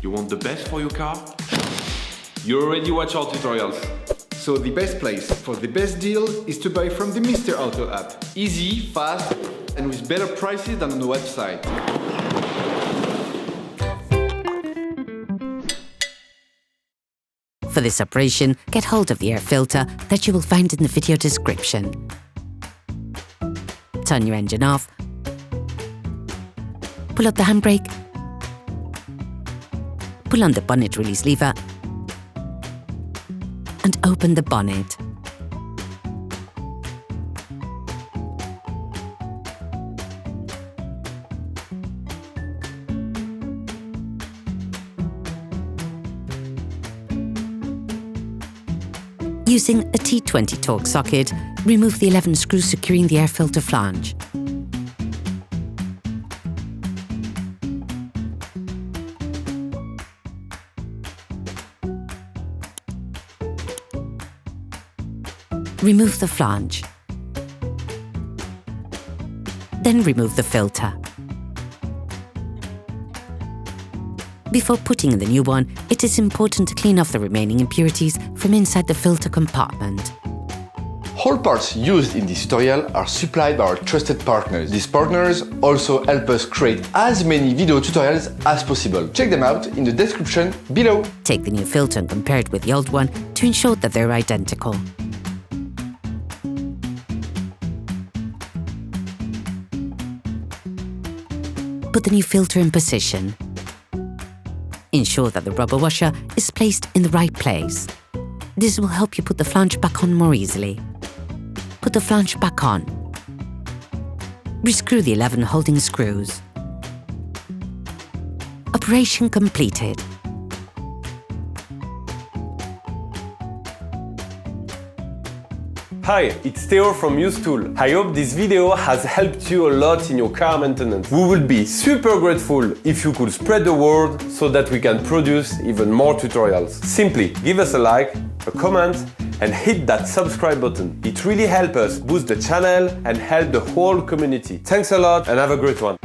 You want the best for your car? You already watch our tutorials. So the best place for the best deal is to buy from the Mr. Auto app. Easy, fast, and with better prices than on the website. For this operation, get hold of the air filter that you will find in the video description. Turn your engine off. Pull up the handbrake. Pull on the bonnet release lever and open the bonnet. Using a T20 Torx socket, remove the 11 screws securing the air filter flange. Remove the flange. Then remove the filter. Before putting in the new one, it is important to clean off the remaining impurities from inside the filter compartment. All parts used in this tutorial are supplied by our trusted partners. These partners also help us create as many video tutorials as possible. Check them out in the description below. Take the new filter and compare it with the old one to ensure that they're identical. Put the new filter in position. Ensure that the rubber washer is placed in the right place. This will help you put the flange back on more easily. Put the flange back on. Rescrew the 11 holding screws. Operation completed. Hi, it's Theo from UseTool. I hope this video has helped you a lot in your car maintenance. We will be super grateful if you could spread the word so that we can produce even more tutorials. Simply give us a like, a comment, and hit that subscribe button. It really helps us boost the channel and help the whole community. Thanks a lot and have a great one.